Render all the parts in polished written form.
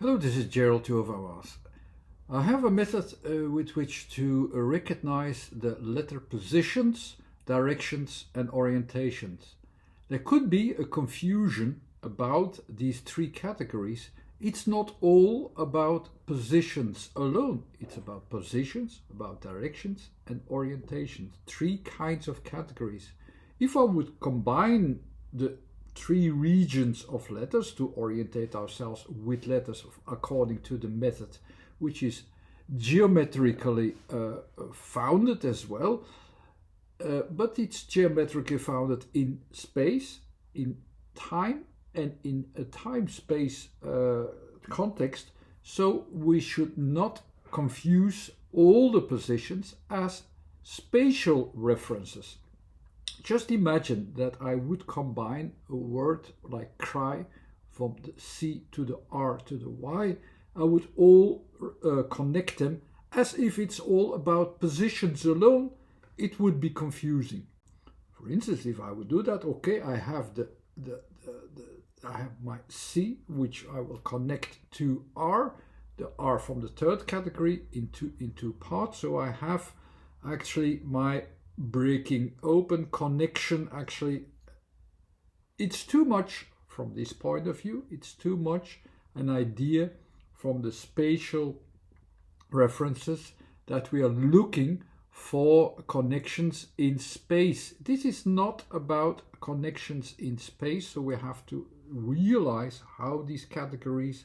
Hello, this is Gerald Tuovawas. I have a method with which to recognize the letter positions, directions, and orientations. There could be a confusion about these three categories. It's not all about positions alone. It's about positions, about directions, and orientations. Three kinds of categories. If I would combine the three regions of letters to orientate ourselves with letters according to the method, which is geometrically founded as well, but it's geometrically founded in space, in time, and in a time-space context. So we should not confuse all the positions as spatial references. Just imagine that I would combine a word like cry from the C to the R to the Y. I would all connect them as if it's all about positions alone. It would be confusing. For instance, if I would do that, okay, I have I have my C, which I will connect to R, the R from the third category into parts. So I have actually my breaking open connection. Actually, it's too much from this point of view. It's too much an idea from the spatial references that we are looking for connections in space. This is not about connections in space, so we have to realize how these categories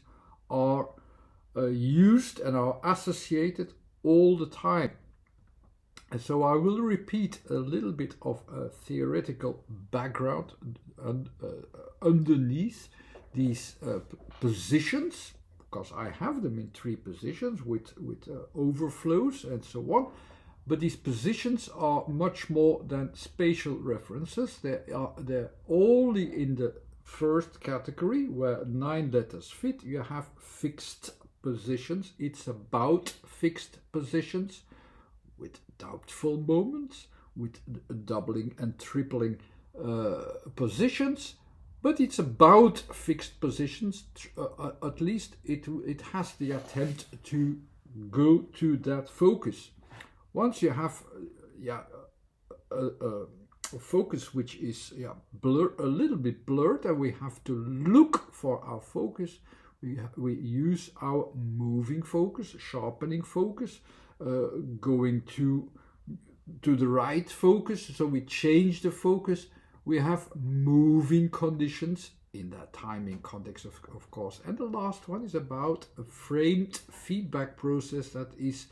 are used and are associated all the time. And so I will repeat a little bit of a theoretical background underneath these positions, because I have them in three positions with overflows and so on. But these positions are much more than spatial references. They're only in the first category, where 9 letters fit. You have fixed positions. It's about fixed positions with doubtful moments, with doubling and tripling positions, but it's about fixed positions. At least it has the attempt to go to that focus. Once you have a focus which is a little bit blurred, and we have to look for our focus, we use our moving focus, sharpening focus, going to the right focus, so we change the focus. We have moving conditions in that timing context, of course. And the last one is about a framed feedback process that is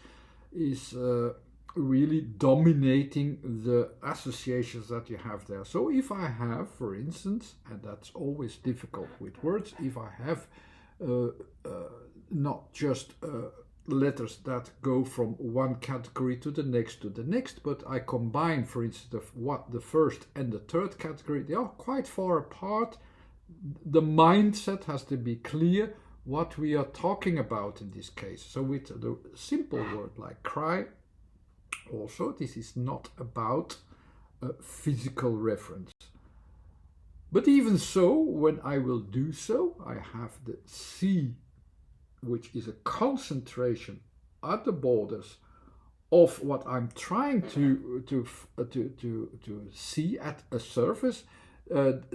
really dominating the associations that you have there. So if I have, for instance, and that's always difficult with words, if I have not just letters that go from one category to the next, but I combine, for instance, the first and the third category. They are quite far apart. The mindset has to be clear what we are talking about in this case. So with the simple word like cry, also, this is not about a physical reference. But even so, when I will do so, I have the C, which is a concentration at the borders of what I'm trying to see at a surface, at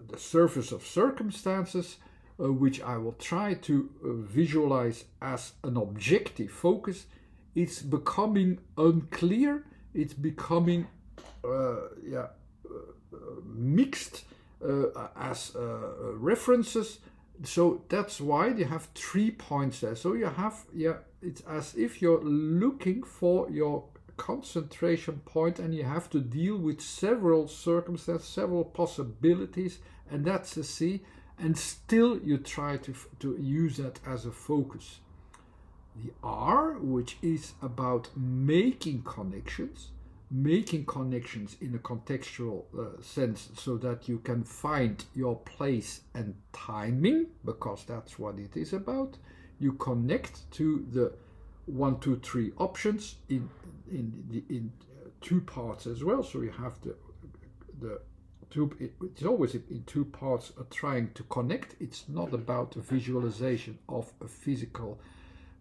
the surface of circumstances, which I will try to visualize as an objective focus. It's becoming unclear. It's becoming mixed as references. So that's why you have 3 points there. So you have, it's as if you're looking for your concentration point, and you have to deal with several circumstances, several possibilities, and that's the C. And still you try to use that as a focus. The R, which is about making connections in a contextual sense, so that you can find your place and timing, because that's what it is about. You connect to the 1, 2, 3 options in 2 parts as well. So you have the it's always in two parts trying to connect. It's not about a visualization of a physical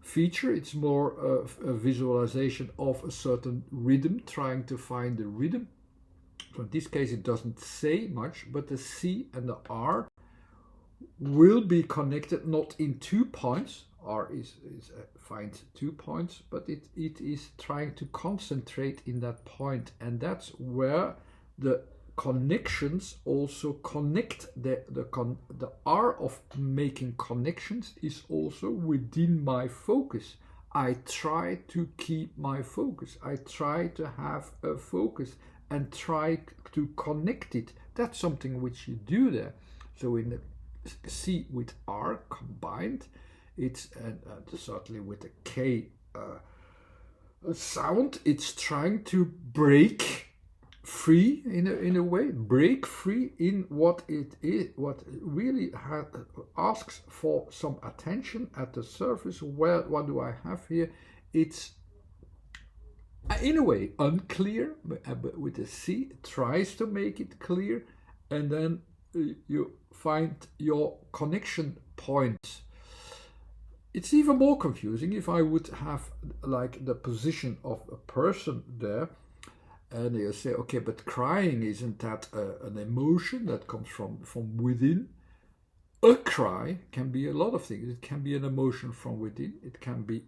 feature, it's more a visualization of a certain rhythm, trying to find the rhythm. So in this case it doesn't say much, but the C and the R will be connected not in 2 points. R is finds 2 points, but it is trying to concentrate in that point, and that's where the connections also connect. The R of making connections is also within my focus. I try to keep my focus. I try to have a focus and try to connect it. That's something which you do there. So in the C with R combined, it's certainly with a K sound, it's trying to break free in a way, break free in what it is, what really asks for some attention at the surface. Well, what do I have here? It's in a way unclear, but with the C it tries to make it clear, and then you find your connection points. It's even more confusing if I would have like the position of a person there, and you say, okay, but crying, isn't that an emotion that comes from within? A cry can be a lot of things. It can be an emotion from within. It can be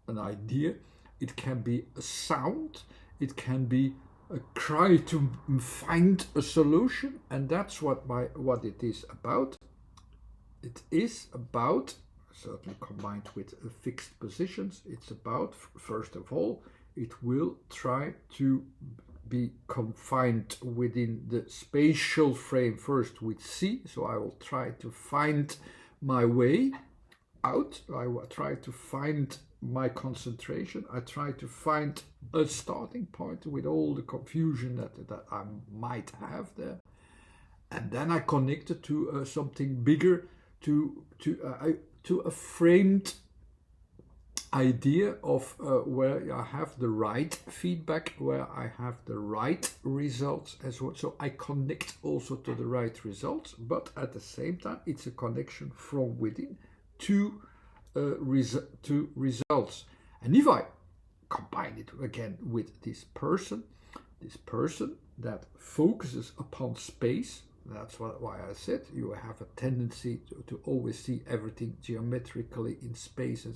an idea. It can be a sound. It can be a cry to find a solution, and that's what it is about. It is about, certainly combined with fixed positions, it's about, first of all, it will try to be confined within the spatial frame first with C. So I will try to find my way out. I will try to find my concentration. I try to find a starting point with all the confusion that I might have there. And then I connect it to something bigger, to a framed idea of where I have the right feedback, where I have the right results as well. So I connect also to the right results, but at the same time it's a connection from within to results. And if I combine it again with this person that focuses upon space, that's why I said you have a tendency to always see everything geometrically in space and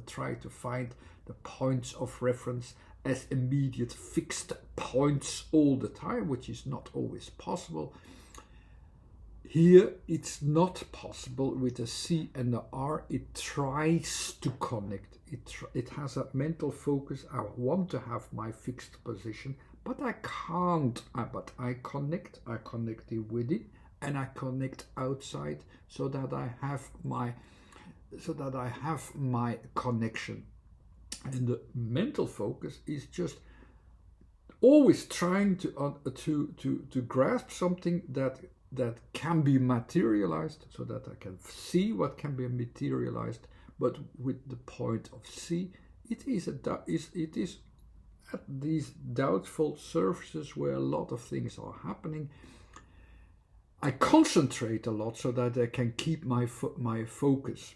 try to find the points of reference as immediate fixed points all the time, which is not always possible. Here it's not possible with the C and the R. It tries to connect. It has a mental focus. I want to have my fixed position, but I can't. But I connect it with it, and I connect outside so that I have my connection. And the mental focus is just always trying to grasp something that can be materialized, so that I can see what can be materialized. But with the point of C, it is at these doubtful surfaces where a lot of things are happening. I concentrate a lot so that I can keep my focus,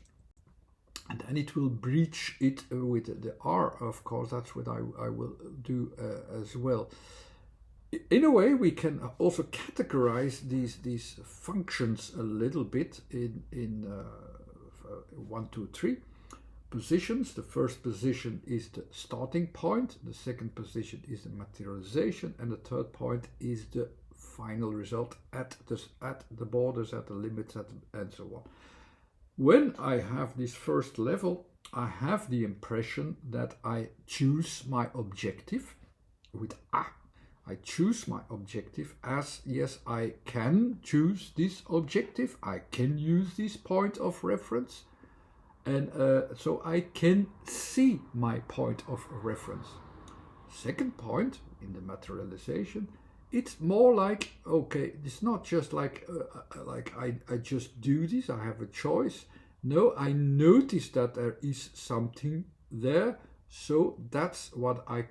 and then it will breach it with the R. Of course, that's what I will do as well. In a way, we can also categorize these functions a little bit in 1, 2, 3 positions. The first position is the starting point, the second position is the materialization, and the third point is the final result at the borders, at the limits, and so on. When I have this first level, I have the impression that I choose my objective with A. I choose my objective as, yes, I can choose this objective. I can use this point of reference. And so I can see my point of reference. Second point, in the materialization, it's more like, okay, it's not just like I just do this, I have a choice. No, I notice that there is something there. So that's what I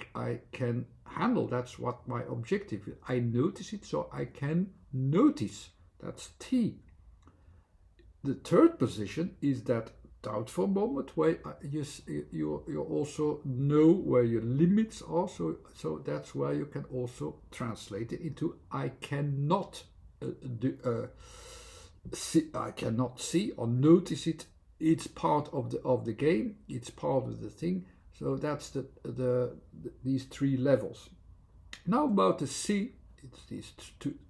can handle. That's what my objective is. I notice it, so I can notice. That's T. The third position is that doubtful moment where you also know where your limits are. So that's where you can also translate it into I cannot I cannot see or notice it. It's part of the game. It's part of the thing. So that's these three levels. Now about the C, it's these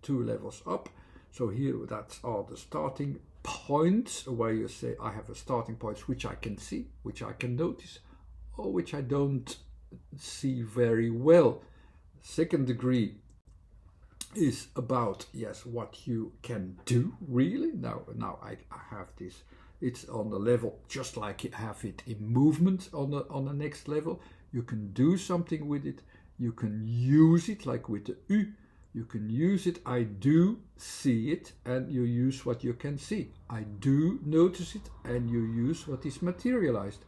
two levels up. So here that's all the starting points where you say I have a starting point which I can see, which I can notice, or which I don't see very well. Second degree is about, yes, what you can do really. Now I have this. It's on the level just like you have it in movement on the next level. You can do something with it. You can use it like with the U. You can use it. I do see it, and you use what you can see. I do notice it, and you use what is materialized.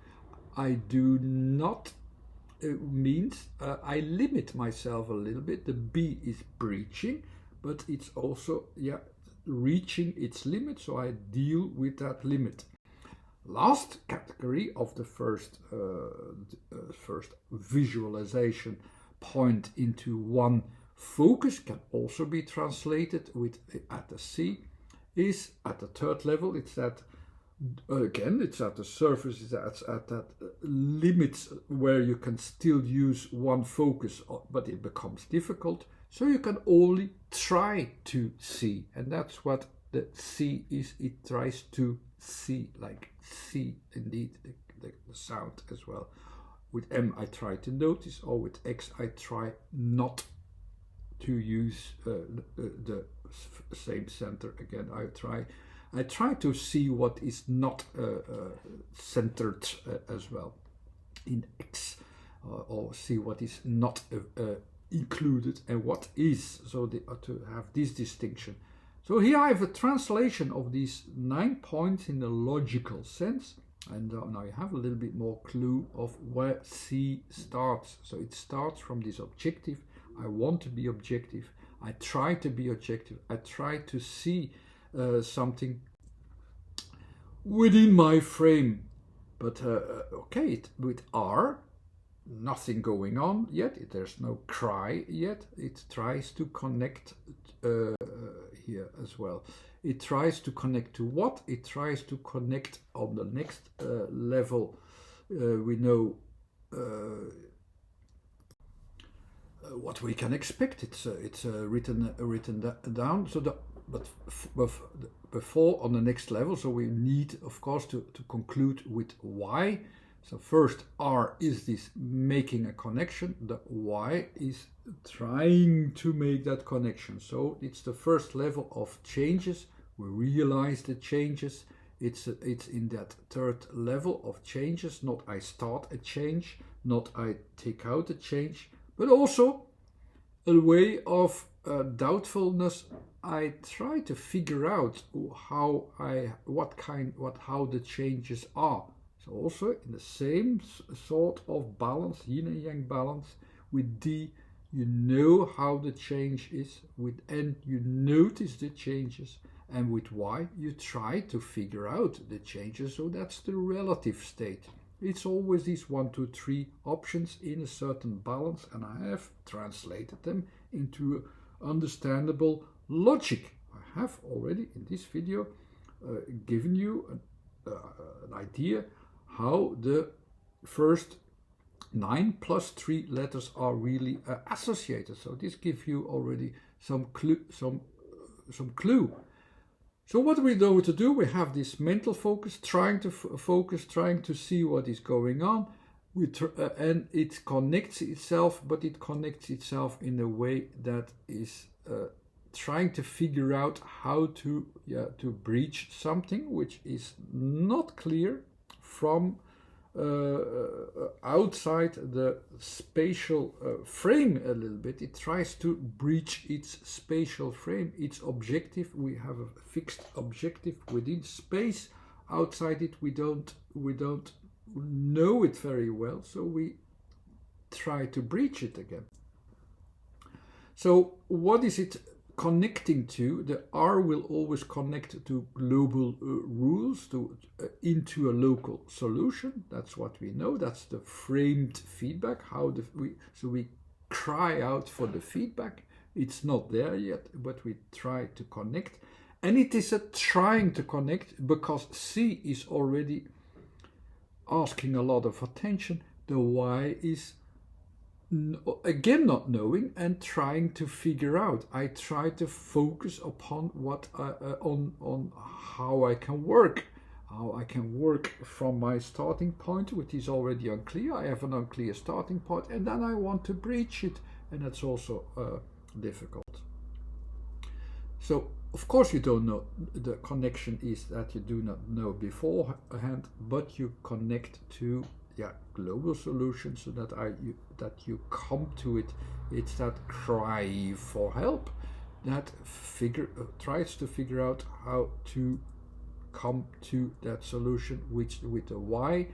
I do not means I limit myself a little bit. The B is breaching, but it's also reaching its limit, so I deal with that limit. Last category of the first visualization point into one focus can also be translated with at the C is at the third level. It's that again, it's at the surface, it's at that limits where you can still use one focus, but it becomes difficult. So you can only try to see, and that's what the C is. It tries to see, like see indeed the sound as well. With M I try to notice, or with X I try not to use the same center again. I try to see what is not centered as well in X, or see what is not included and what is, so to have this distinction. So here I have a translation of these 9 points in a logical sense, and now you have a little bit more clue of where C starts. So it starts from this objective. I want to be objective. I try to be objective. I try to see something within my frame. But okay, with R, nothing going on yet. There's no cry yet. It tries to connect here as well. It tries to connect to what? It tries to connect on the next level. We know what we can expect. It's written down. So but before on the next level, so we need, of course, to conclude with Y. So first R is this making a connection. The Y is trying to make that connection. So it's the first level of changes. We realize the changes. It's in that third level of changes. Not I start a change, not I take out a change, but also a way of doubtfulness. I try to figure out how the changes are. So also in the same sort of balance, yin and yang balance. With D, you know how the change is. With N, you notice the changes. And with Y, you try to figure out the changes. So that's the relative state. It's always these 1, 2, 3 options in a certain balance, and I have translated them into understandable logic. I have already in this video given you an idea how the first 9 plus 3 letters are really associated. So this gives you already some clue. So what we know to do, we have this mental focus, trying to focus, trying to see what is going on, and it connects itself, but it connects itself in a way that is trying to figure out how to breach something which is not clear from outside the spatial frame a little bit. It tries to breach its spatial frame, its objective. We have a fixed objective within space. Outside it, we don't know it very well, so we try to breach it again. So what is it connecting to, the R will always connect to global rules, into a local solution. That's what we know. That's the framed feedback. So we cry out for the feedback. It's not there yet, but we try to connect. And it is a trying to connect because C is already asking a lot of attention. The Y is again not knowing and trying to figure out. I try to focus upon what on how I can work from my starting point, which is already unclear. I have an unclear starting point, and then I want to breach it, and that's also difficult. So of course you don't know, the connection is that you do not know beforehand, but you connect to global solutions so that you come to it. It's that cry for help that tries to figure out how to come to that solution, which with the Y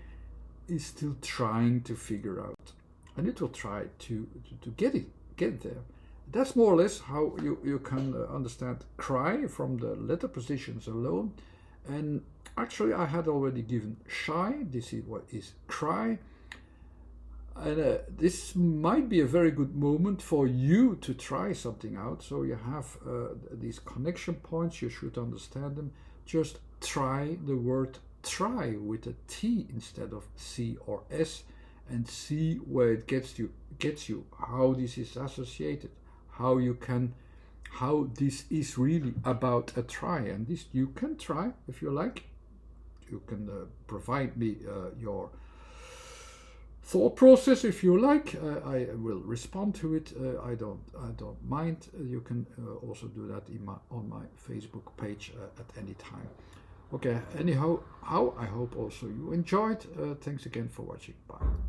is still trying to figure out, and it will try to get there. That's more or less how you can understand cry from the letter positions alone. And actually I had already given shy. This is what is cry. And this might be a very good moment for you to try something out. So you have these connection points, you should understand them. Just try the word try with a T instead of C or S, and see where it gets you, how this is associated, how this is really about a try. And this you can try if you like. You can provide me your thought process if you like. I will respond to it. I don't mind. You can also do that on my Facebook page at any time. Okay, anyhow, I hope also you enjoyed. Thanks again for watching. Bye.